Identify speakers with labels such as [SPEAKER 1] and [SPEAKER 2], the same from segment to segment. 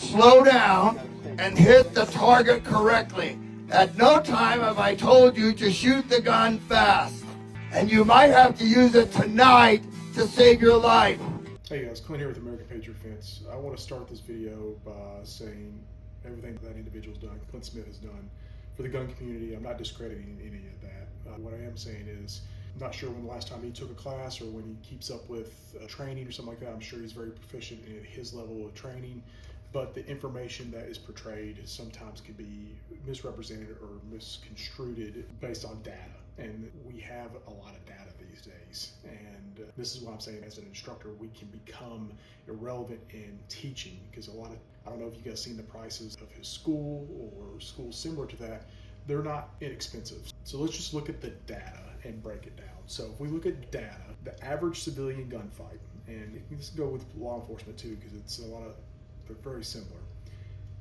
[SPEAKER 1] slow down and hit the target correctly. At no time have I told you to shoot the gun fast. And you might have to use it tonight to save your life.
[SPEAKER 2] Hey guys, Clint here with American Patriot Defense. I want to start this video by saying everything that individual's done, Clint Smith has done for the gun community. I'm not discrediting any of that. What I am saying is, I'm not sure when the last time he took a class or when he keeps up with training or something like that. I'm sure he's very proficient in his level of training, but the information that is portrayed sometimes can be misrepresented or misconstrued based on data. And we have a lot of data these days. And this is what I'm saying, as an instructor, we can become irrelevant in teaching, because I don't know if you guys seen the prices of his school or schools similar to that. They're not inexpensive. So let's just look at the data and break it down. So if we look at data, the average civilian gunfight, and let's go with law enforcement too, because they're very similar.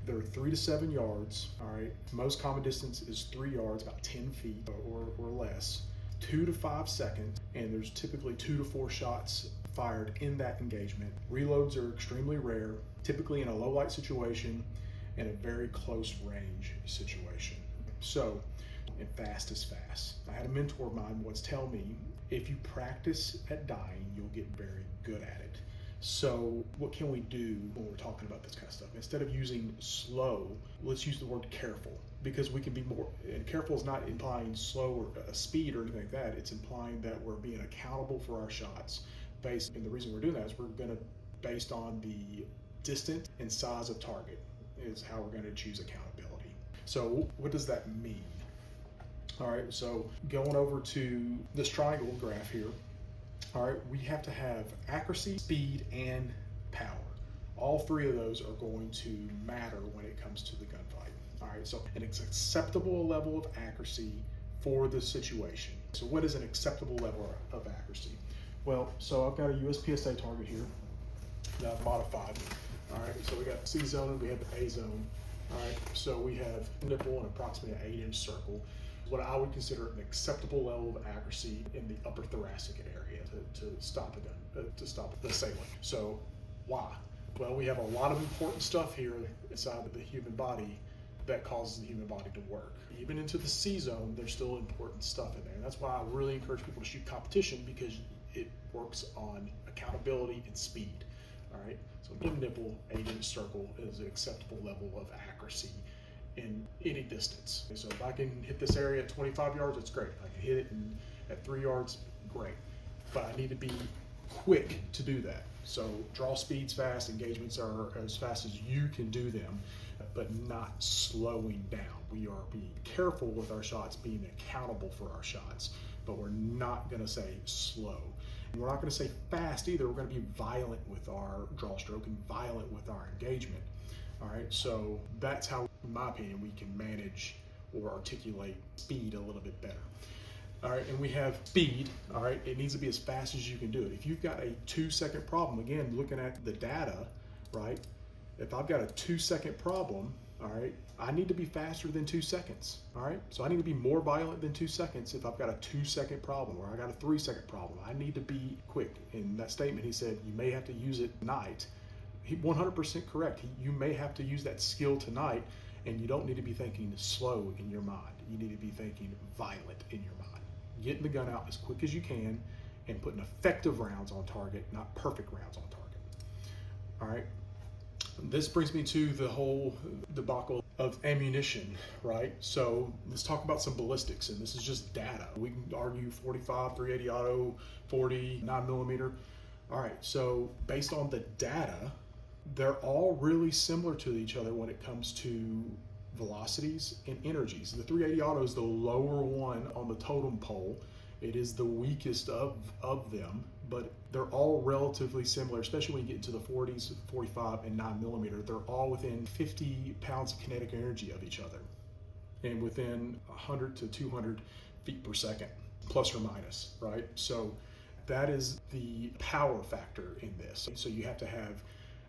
[SPEAKER 2] They're 3 to 7 yards, all right? Most common distance is 3 yards, about 10 feet or less, 2 to 5 seconds, and there's typically 2 to 4 shots fired in that engagement. Reloads are extremely rare, typically in a low light situation and a very close range situation. So, and fast is fast. I had a mentor of mine once tell me, if you practice at dying, you'll get very good at it. So what can we do when we're talking about this kind of stuff? Instead of using slow, let's use the word careful, because we can be more, and careful is not implying slow or speed or anything like that. It's implying that we're being accountable for our shots and the reason we're doing that is we're going to, based on the distance and size of target, is how we're going to choose accountability. So what does that mean? All right, so going over to this triangle graph here, all right, we have to have accuracy, speed, and power. All three of those are going to matter when it comes to the gunfight. All right, so an acceptable level of accuracy for the situation. So what is an acceptable level of accuracy? Well, so I've got a USPSA target here that I've modified. All right, so we got C zone and we have the A zone. All right, so we have nipple and approximately an 8-inch circle. What I would consider an acceptable level of accuracy in the upper thoracic area to stop the gun, to stop the assailant. So why? Well, we have a lot of important stuff here inside of the human body that causes the human body to work. Even into the C zone, there's still important stuff in there. And that's why I really encourage people to shoot competition, because it works on accountability and speed. All right, so nipple, 8-inch circle is an acceptable level of accuracy in any distance. So if I can hit this area at 25 yards, it's great. If I can hit it at 3 yards, great. But I need to be quick to do that. So draw speed's fast, engagements are as fast as you can do them, but not slowing down. We are being careful with our shots, being accountable for our shots, but we're not gonna say slow. And we're not gonna say fast either. We're gonna be violent with our draw stroke and violent with our engagement. All right, so that's how, in my opinion, we can manage or articulate speed a little bit better. All right, and we have speed, all right, it needs to be as fast as you can do it. If you've got a 2-second problem, again, looking at the data, right, if I've got a 2-second problem, all right, I need to be faster than 2 seconds, all right? So I need to be more violent than 2 seconds if I've got a 2-second problem, or I got a 3-second problem. I need to be quick. In that statement, he said, you may have to use it tonight. 100% correct. You may have to use that skill tonight, and you don't need to be thinking slow in your mind. You need to be thinking violent in your mind. Getting the gun out as quick as you can and putting effective rounds on target, not perfect rounds on target. All right. This brings me to the whole debacle of ammunition, right? So let's talk about some ballistics, and this is just data. We can argue 45, 380 auto, 40, 9mm. All right, so based on the data, they're all really similar to each other when it comes to velocities and energies. The 380 auto is the lower one on the totem pole. It is the weakest of them, but they're all relatively similar, especially when you get into the 40s, 45, and 9mm. They're all within 50 pounds of kinetic energy of each other and within 100 to 200 feet per second, plus or minus, right? So that is the power factor in this. So you have to have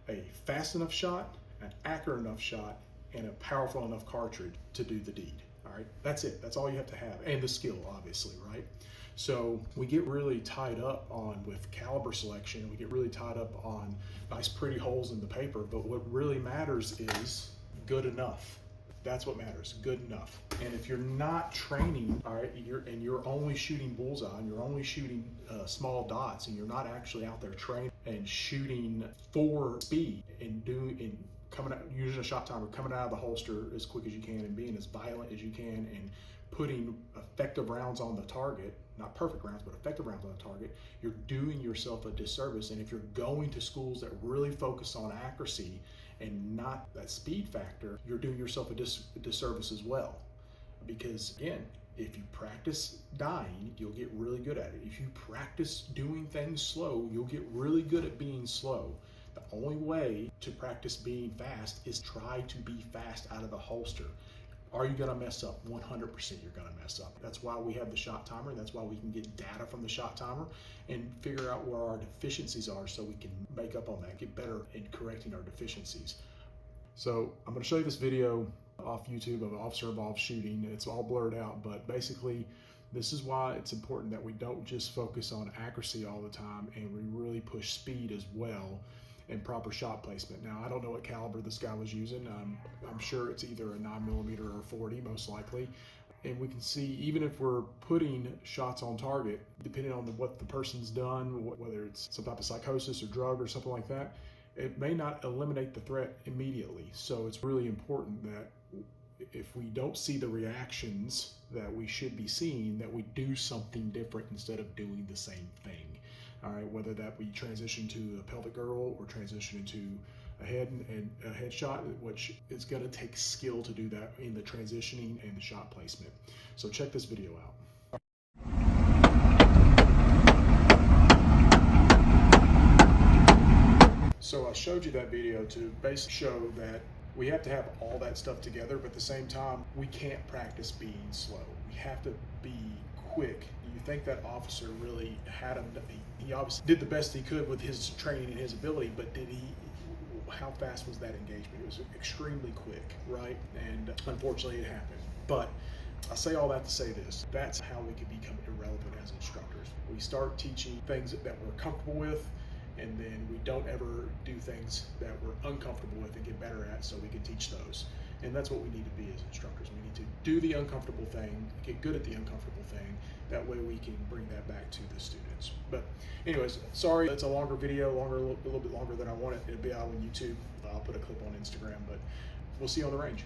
[SPEAKER 2] a fast enough shot, an accurate enough shot, and a powerful enough cartridge to do the deed. All right, that's it. That's all you have to have, and the skill, obviously, right? So we get really tied up on with caliber selection, we get really tied up on nice pretty holes in the paper, but what really matters is good enough. That's what matters, good enough. And if you're not training, all right, you're only shooting bullseye, and you're only shooting small dots, and you're not actually out there training and shooting for speed and coming out, using a shot timer, coming out of the holster as quick as you can and being as violent as you can and putting effective rounds on the target, not perfect rounds, but effective rounds on the target, you're doing yourself a disservice. And if you're going to schools that really focus on accuracy and not that speed factor, you're doing yourself a disservice as well. Because again, if you practice dying, you'll get really good at it. If you practice doing things slow, you'll get really good at being slow. The only way to practice being fast is try to be fast out of the holster. Are you gonna mess up? 100% you're gonna mess up. That's why we have the shot timer, and that's why we can get data from the shot timer and figure out where our deficiencies are so we can make up on that, get better in correcting our deficiencies. So I'm gonna show you this video off YouTube of officer involved shooting. It's all blurred out, but basically this is why it's important that we don't just focus on accuracy all the time, and we really push speed as well and proper shot placement. Now, I don't know what caliber this guy was using. I'm sure it's either a 9mm or 40, most likely. And we can see, even if we're putting shots on target, depending on what the person's done, whether it's some type of psychosis or drug or something like that, it may not eliminate the threat immediately. So it's really important that if we don't see the reactions that we should be seeing, that we do something different instead of doing the same thing. All right, whether that we transition to a pelvic girdle or transition into a headshot, which is going to take skill to do that in the transitioning and the shot placement. So check this video out. So I showed you that video to basically show that we have to have all that stuff together, but at the same time, we can't practice being slow. We have to be quick. Do you think that officer really had him? He obviously did the best he could with his training and his ability, but how fast was that engagement? It was extremely quick, right? And unfortunately it happened. But I say all that to say this: that's how we can become irrelevant as instructors. We start teaching things that we're comfortable with, and then we don't ever do things that we're uncomfortable with and get better at so we can teach those. And that's what we need to be as instructors. We need to do the uncomfortable thing, get good at the uncomfortable thing. That way we can bring that back to the students. But anyways, sorry, it's a longer video, a little bit longer than I wanted. It'll be out on YouTube. I'll put a clip on Instagram, but we'll see you on the range.